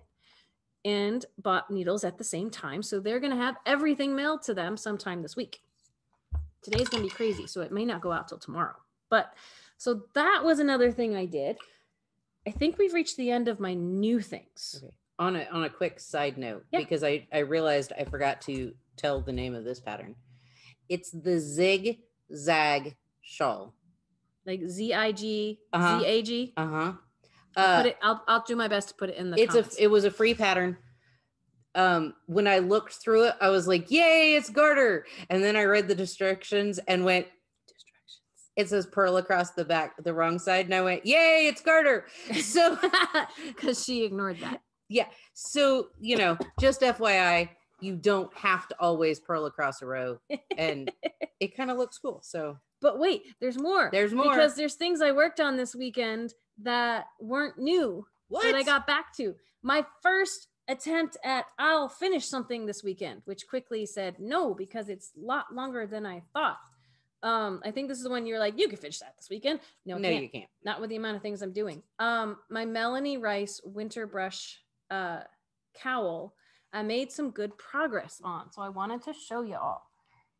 and bought needles at the same time. So they're going to have everything mailed to them sometime this week. Today's going to be crazy, so it may not go out till tomorrow. But so that was another thing I did. I think we've reached the end of my new things. Okay. On a quick side note, because I realized I forgot to tell the name of this pattern. It's the Zig Zag Shawl. Like ZIG, ZAG. I'll do my best to put it in the comments. It was a free pattern. When I looked through it, I was like, yay, it's garter. And then I read the instructions and went, it says pearl across the back, the wrong side. And I went, yay, it's garter. So, because she ignored that. Yeah. So, just FYI, you don't have to always purl across a row, and it kind of looks cool. So, but wait, there's more. There's more. Because there's things I worked on this weekend that weren't new that I got back to. My first attempt at I'll finish something this weekend, which quickly said no because it's a lot longer than I thought. I think this is the one you're like, you can finish that this weekend. No, you can't. Not with the amount of things I'm doing. My Melanie Rice winter brush cowl, I made some good progress on. So I wanted to show you all.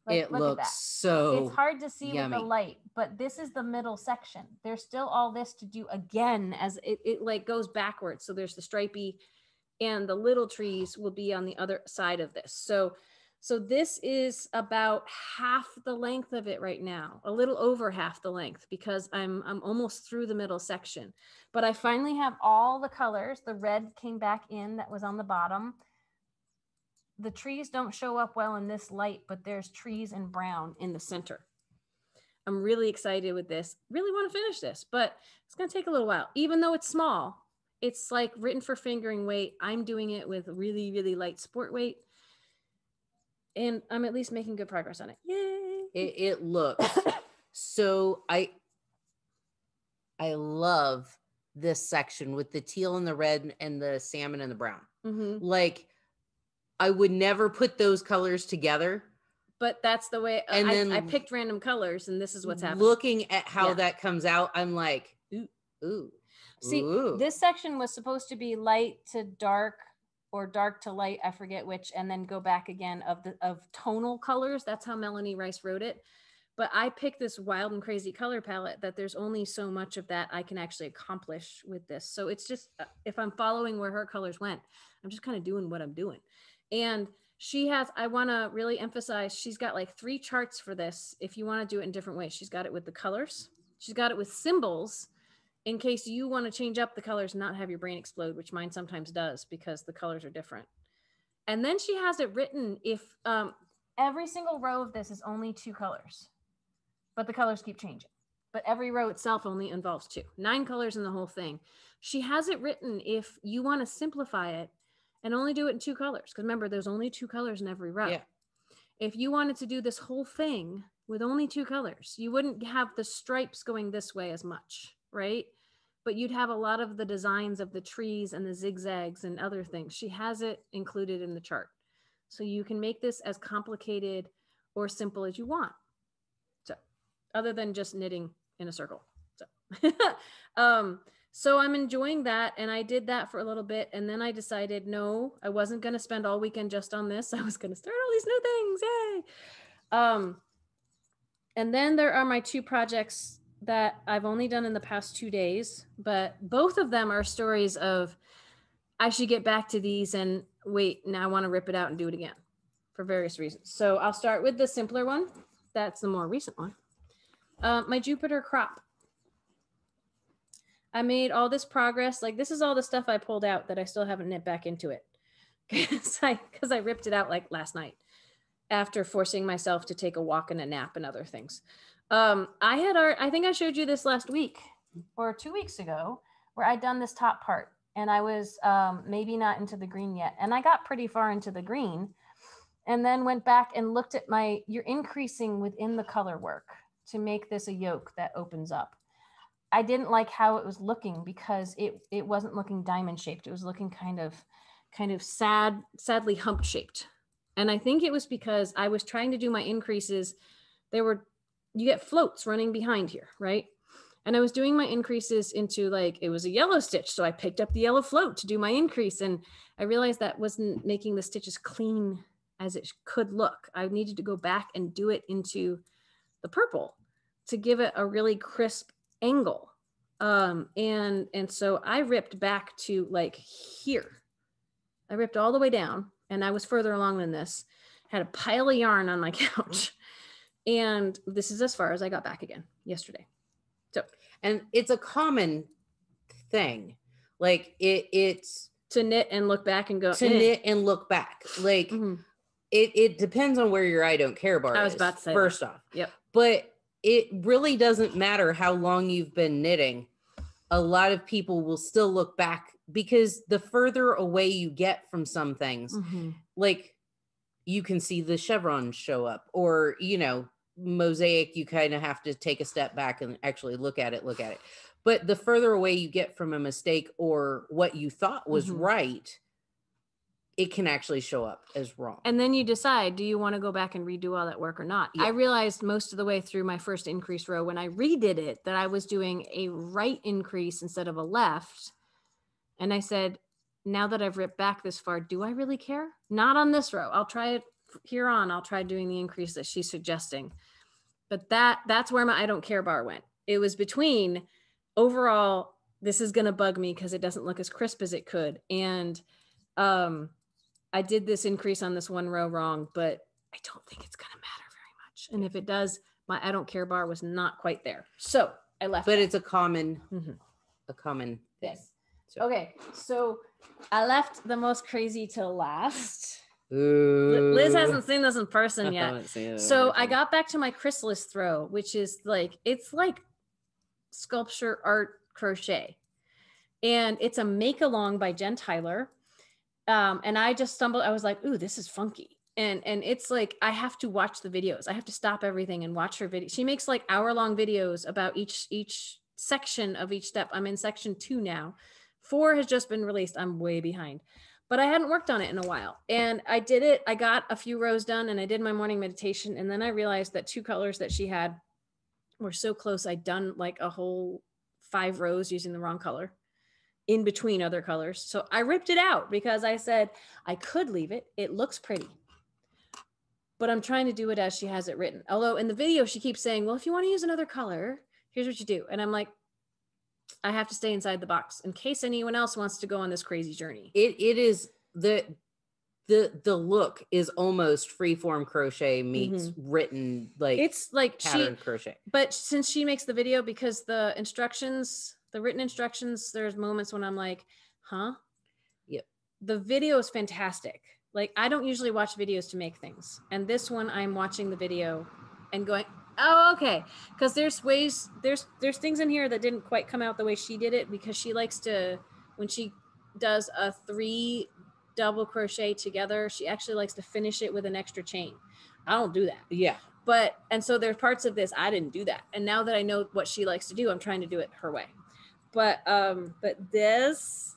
Like, It looks so it's hard to see yummy. with the light, but this is the middle section. There's still all this to do again as it like goes backwards. So there's the stripey and the little trees will be on the other side of this. So this is about half the length of it right now, a little over half the length because I'm almost through the middle section. But I finally have all the colors. The red came back in that was on the bottom. The trees don't show up well in this light, but there's trees in brown in the center. I'm really excited with this. Really want to finish this, but it's going to take a little while. Even though it's small, it's like written for fingering weight. I'm doing it with really, really light sport weight. And I'm at least making good progress on it. Yay. It looks so, I love this section with the teal and the red and the salmon and the brown. Mm-hmm. Like, I would never put those colors together. But that's the way And then I picked random colors and this is what's happening. Looking at how that comes out, I'm like, ooh. See, this section was supposed to be light to dark or dark to light, I forget which, and then go back again of tonal colors. That's how Melanie Rice wrote it. But I picked this wild and crazy color palette that there's only so much of that I can actually accomplish with this. So it's just, if I'm following where her colors went, I'm just kind of doing what I'm doing. And she has, I want to really emphasize, she's got like 3 charts for this. If you want to do it in different ways, she's got it with the colors. She's got it with symbols in case you want to change up the colors and not have your brain explode, which mine sometimes does because the colors are different. And then she has it written if every single row of this is only 2 colors, but the colors keep changing. But every row itself only involves 2. 9 colors in the whole thing. She has it written if you want to simplify it and only do it in 2 colors. Because remember, there's only 2 colors in every row. Yeah. If you wanted to do this whole thing with only 2 colors, you wouldn't have the stripes going this way as much, right? But you'd have a lot of the designs of the trees and the zigzags and other things. She has it included in the chart. So you can make this as complicated or simple as you want. So other than just knitting in a circle. So I'm enjoying that. And I did that for a little bit. And then I decided, no, I wasn't going to spend all weekend just on this. I was going to start all these new things. Yay. And then there are my 2 projects that I've only done in the past 2 days, but both of them are stories of, I should get back to these and wait, now I want to rip it out and do it again for various reasons. So I'll start with the simpler one. That's the more recent one. My Jupiter crop. I made all this progress. Like, this is all the stuff I pulled out that I still haven't knit back into it because I ripped it out like last night after forcing myself to take a walk and a nap and other things. I think I showed you this last week or 2 weeks ago where I'd done this top part and I was maybe not into the green yet. And I got pretty far into the green and then went back and looked at you're increasing within the color work to make this a yoke that opens up. I didn't like how it was looking because it wasn't looking diamond shaped. It was looking kind of sadly hump shaped. And I think it was because I was trying to do my increases. You get floats running behind here, right? And I was doing my increases into it was a yellow stitch. So I picked up the yellow float to do my increase. And I realized that wasn't making the stitches clean as it could look. I needed to go back and do it into the purple to give it a really crisp angle. And so I ripped back to here. I ripped all the way down and I was further along than this, had a pile of yarn on my couch. And this is as far as I got back again yesterday. So, and it's a common thing. It's to knit and look back and go knit and look back. It depends on where your I don't care bar is. I was about to say first off. Yep. But it really doesn't matter how long you've been knitting. A lot of people will still look back because the further away you get from some things, you can see the chevrons show up, or, mosaic, you kind of have to take a step back and actually look at it. But the further away you get from a mistake or what you thought was right, it can actually show up as wrong. And then you decide, do you want to go back and redo all that work or not? Yeah. I realized most of the way through my first increase row, when I redid it, that I was doing a right increase instead of a left. And I said, now that I've ripped back this far, do I really care? Not on this row. I'll try it here on. I'll try doing the increase that she's suggesting. But that's where my I don't care bar went. It was between overall, this is going to bug me because it doesn't look as crisp as it could. And I did this increase on this one row wrong, but I don't think it's going to matter very much. And if it does, my I don't care bar was not quite there. So I left. But that. it's a common thing. Yes. So. Okay. So I left the most crazy till last. Ooh. Liz hasn't seen this in person yet. haven't seen it So in person. I got back to my chrysalis throw, which is it's like sculpture art crochet. And it's a make along by Jen Tyler. And I just stumbled. I was like, ooh, this is funky. And it's like, I have to watch the videos. I have to stop everything and watch her video. She makes like hour-long videos about each section of each step. I'm in section 2 now. 4 has just been released. I'm way behind, but I hadn't worked on it in a while. And I did it. I got a few rows done and I did my morning meditation. And then I realized that 2 colors that she had were so close. I'd done like a whole 5 rows using the wrong color in between other colors. So I ripped it out because I said I could leave it. It looks pretty, but I'm trying to do it as she has it written. Although in the video, she keeps saying, well, if you want to use another color, here's what you do. And I'm like, I have to stay inside the box in case anyone else wants to go on this crazy journey. It is the look is almost freeform crochet meets written, like it's like pattern crochet. But since she makes the video, because the written instructions, there's moments when I'm like, huh? Yep. The video is fantastic. Like I don't usually watch videos to make things. And this one I'm watching the video and going, oh, okay. Because there's things in here that didn't quite come out the way she did it, because she likes to, when she does a 3 double crochet together, she actually likes to finish it with an extra chain. I don't do that. Yeah. And so there's parts of this, I didn't do that. And now that I know what she likes to do, I'm trying to do it her way. But this,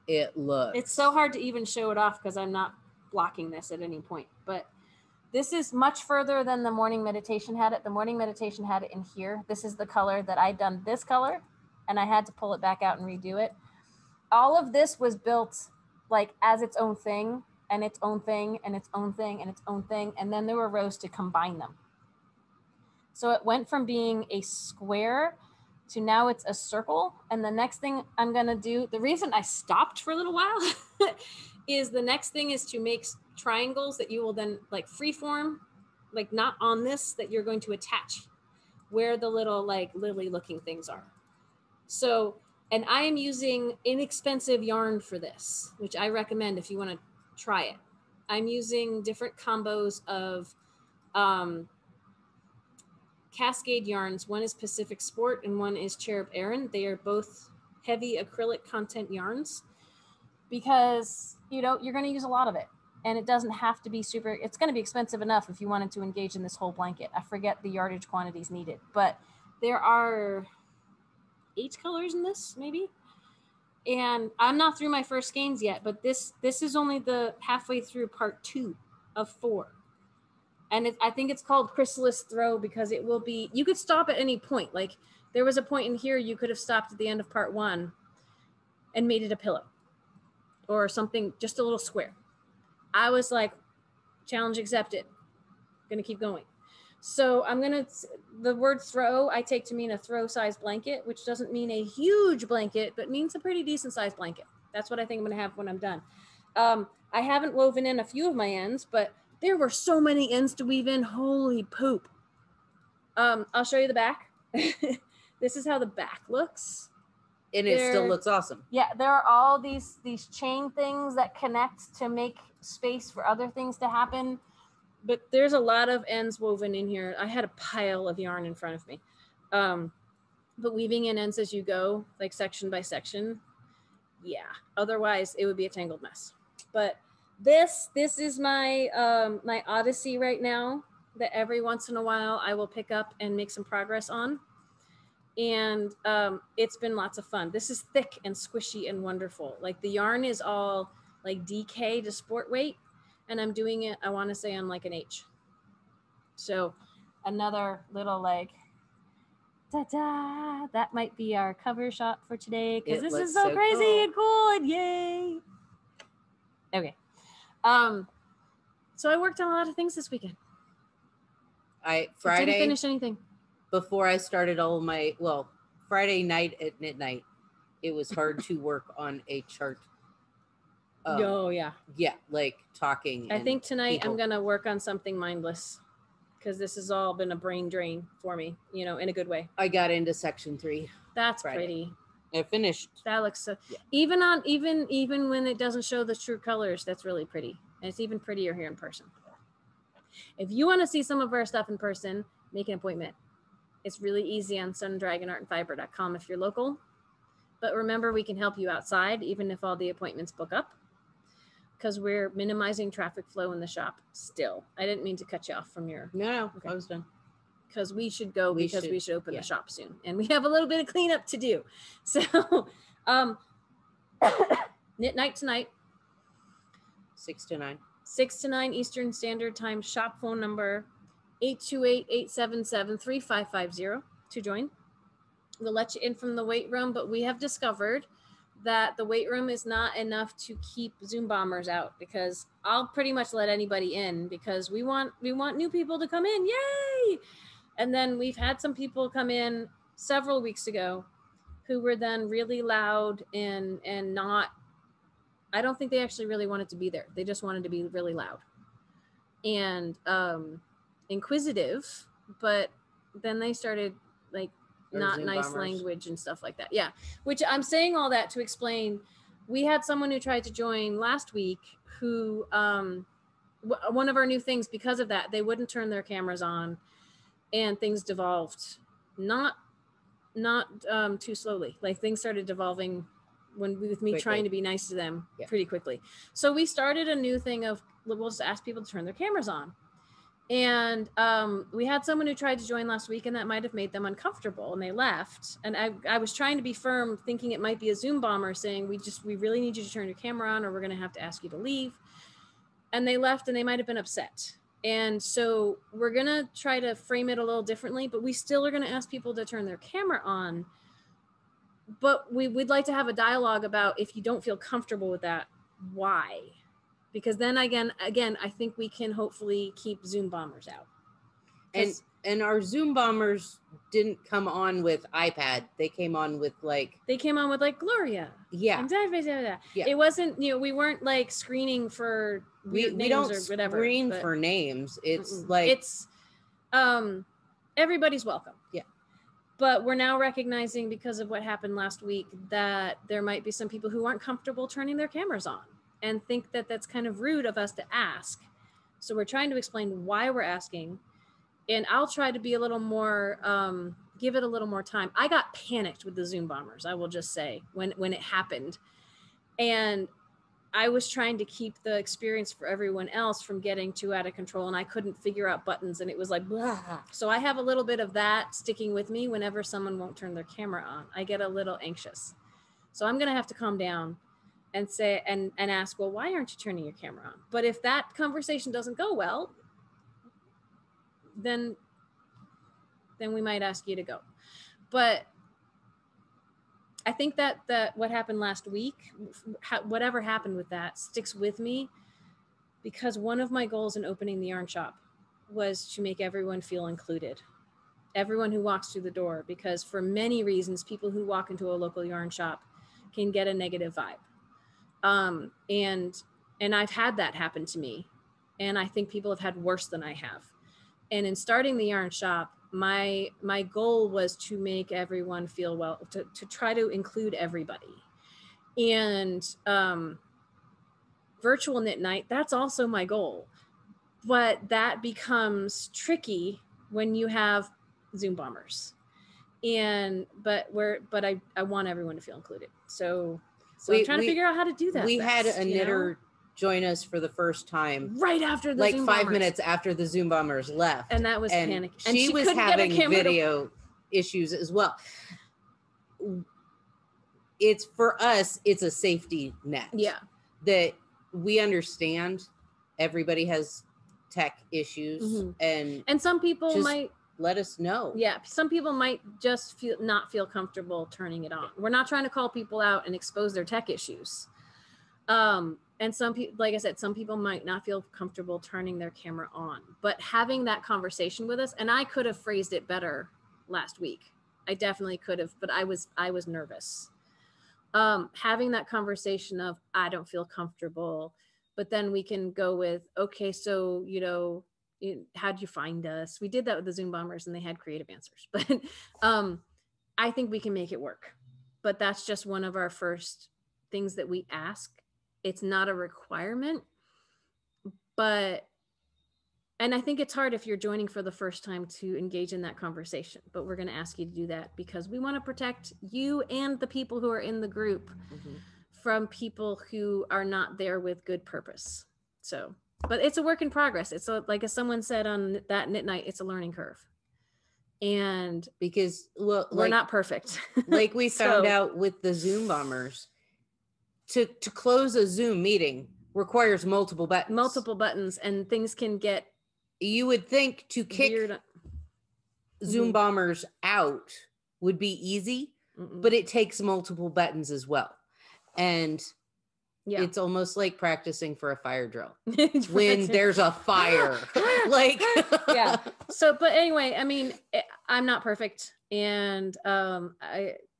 it's so hard to even show it off because I'm not blocking this at any point. But this is much further than the morning meditation had it. The morning meditation had it in here. This is the color that I'd done this color, and I had to pull it back out and redo it. All of this was built like as its own thing, and its own thing, and its own thing, and its own thing. And then there were rows to combine them. So it went from being a square to now it's a circle. And the next thing I'm going to do, the reason I stopped for a little while is the next thing is to make triangles that you will then like freeform, like not on this, that you're going to attach where the little like lily looking things are. So, and I am using inexpensive yarn for this, which I recommend if you want to try it. I'm using different combos of Cascade yarns. One is Pacific Sport and one is Cherub Aran. They are both heavy acrylic content yarns because, you're going to use a lot of it. And it doesn't have to be super, it's going to be expensive enough if you wanted to engage in this whole blanket. I forget the yardage quantities needed, but there are 8 colors in this, maybe. And I'm not through my first skeins yet, but this is only the halfway through part 2 of 4. And I think it's called Chrysalis Throw because it will be, you could stop at any point. Like there was a point in here, you could have stopped at the end of part 1 and made it a pillow or something, just a little square. I was like, challenge accepted. Gonna keep going. So the word throw, I take to mean a throw size blanket, which doesn't mean a huge blanket, but means a pretty decent sized blanket. That's what I think I'm gonna have when I'm done. I haven't woven in a few of my ends, but there were so many ends to weave in, holy poop. I'll show you the back. This is how the back looks. And it still looks awesome. Yeah, there are all these chain things that connect to make space for other things to happen. But there's a lot of ends woven in here. I had a pile of yarn in front of me. But weaving in ends as you go, like section by section, yeah. Otherwise, it would be a tangled mess. But This is my my odyssey right now that every once in a while I will pick up and make some progress on. And it's been lots of fun. This is thick and squishy and wonderful. Like the yarn is all like DK to sport weight, and I'm doing it, I want to say, on like an H. So another little like ta-da, that might be our cover shot for today because this is so crazy cool. and cool and yay. Okay. So I worked on a lot of things this weekend. I Didn't finish anything. before I started all my Friday night at midnight, it was hard to work on a chart. Oh yeah. Yeah, like talking. I think tonight people. I'm gonna work on something mindless because this has all been a brain drain for me, you know, in a good way. I got into section 3. That's Friday. pretty. I finished. That looks so. Yeah. Even when it doesn't show the true colors, that's really pretty, and it's even prettier here in person. If you want to see some of our stuff in person, make an appointment. It's really easy on sundragonartandfiber.com if you're local. But remember, we can help you outside, even if all the appointments book up, because we're minimizing traffic flow in the shop still. I didn't mean to cut you off from your. No, okay. I was done. Because we should go we should open yeah. the shop soon. And we have a little bit of cleanup to do. So knit night tonight. 6 to 9. 6 to 9 Eastern Standard Time. Shop phone number 828-877-3550 to join. We'll let you in from the weight room, but we have discovered that the weight room is not enough to keep Zoom bombers out, because I'll pretty much let anybody in because we want new people to come in. Yay! And then we've had some people come in several weeks ago who were then really loud and not, I don't think they actually really wanted to be there. They just wanted to be really loud and inquisitive, but then they started like not Zoom nice bombers. language and stuff like that. Yeah. Which I'm saying all that to explain, we had someone who tried to join last week who, one of our new things because of that, they wouldn't turn their cameras on and things devolved not too slowly. Like things started devolving with me quickly. Trying to be nice to them pretty quickly. So we started a new thing of, we'll just ask people to turn their cameras on. And we had someone who tried to join last week, and that might have made them uncomfortable, and they left. And I was trying to be firm, thinking it might be a Zoom bomber saying, we really need you to turn your camera on, or we're going to have to ask you to leave. And they left, and they might have been upset. And so we're going to try to frame it a little differently, but we still are going to ask people to turn their camera on. But we'd like to have a dialogue about, if you don't feel comfortable with that, why? Because then again, I think we can hopefully keep Zoom bombers out. And our Zoom bombers didn't come on with iPad. They came on with like Gloria. Yeah. Yeah. It wasn't, we weren't like screening for we names don't or whatever. Screen for names. It's it's everybody's welcome. Yeah. But we're now recognizing, because of what happened last week, that there might be some people who aren't comfortable turning their cameras on and think that that's kind of rude of us to ask. So we're trying to explain why we're asking. And I'll try to be a little more, give it a little more time. I got panicked with the Zoom bombers, I will just say, when it happened. And I was trying to keep the experience for everyone else from getting too out of control, and I couldn't figure out buttons, and it was like, blah. So I have a little bit of that sticking with me whenever someone won't turn their camera on. I get a little anxious. So I'm going to have to calm down and say, and ask, well, why aren't you turning your camera on? But if that conversation doesn't go well, then we might ask you to go. But I think that what happened last week, whatever happened with that, sticks with me, because one of my goals in opening the yarn shop was to make everyone feel included. Everyone who walks through the door, because for many reasons, people who walk into a local yarn shop can get a negative vibe. And I've had that happen to me. And I think people have had worse than I have. And in starting the yarn shop, my goal was to make everyone feel well, to try to include everybody. And virtual knit night, that's also my goal. But that becomes tricky when you have Zoom bombers. But I want everyone to feel included. So I'm trying to figure out how to do that. We had a knitter join us for the first time, right after the like Zoom 5 bombers. minutes after the Zoom bombers left. And that was panic. And She was couldn't get her having camera to- video issues as well. It's for us, it's a safety net. Yeah. That we understand everybody has tech issues Mhm. and some people just might, let us know. yeah, some people might just not feel comfortable turning it on. We're not trying to call people out and expose their tech issues. And some people, like I said, some people might not feel comfortable turning their camera on, but having that conversation with us, and I could have phrased it better last week. I definitely could have, but I was nervous. Having that conversation of, I don't feel comfortable, but then we can go with, okay, so, you know, how'd you find us? We did that with the Zoom bombers and they had creative answers, but I think we can make it work. But that's just one of our first things that we ask. It's not a requirement, but, and I think it's hard if you're joining for the first time to engage in that conversation, but we're going to ask you to do that because we want to protect you and the people who are in the group from people who are not there with good purpose. So, but it's a work in progress. It's like as someone said on that knit night, it's a learning curve. And because well, we're not perfect. Like we found out with the Zoom bombers, to close a Zoom meeting requires multiple buttons. And things can get, you would think to kick weird. Zoom bombers out would be easy, but it takes multiple buttons as well. And it's almost like practicing for a fire drill when there's a fire. Like, yeah. So, but anyway, I mean, I'm not perfect. And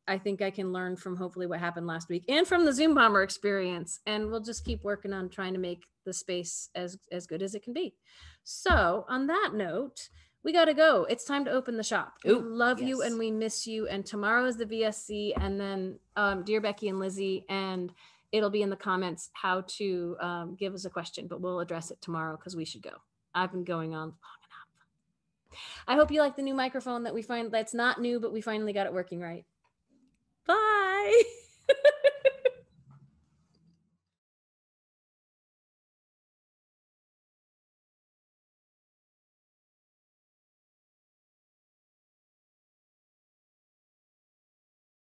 I think I can learn from hopefully what happened last week and from the Zoom bomber experience. And we'll just keep working on trying to make the space as good as it can be. So on that note, we got to go. It's time to open the shop. We love you and we miss you. And tomorrow is the VSC. And then dear Becky and Lizzy, and it'll be in the comments how to give us a question, but we'll address it tomorrow because we should go. I've been going on long enough. I hope you like the new microphone that we find. That's not new, but we finally got it working right. Bye.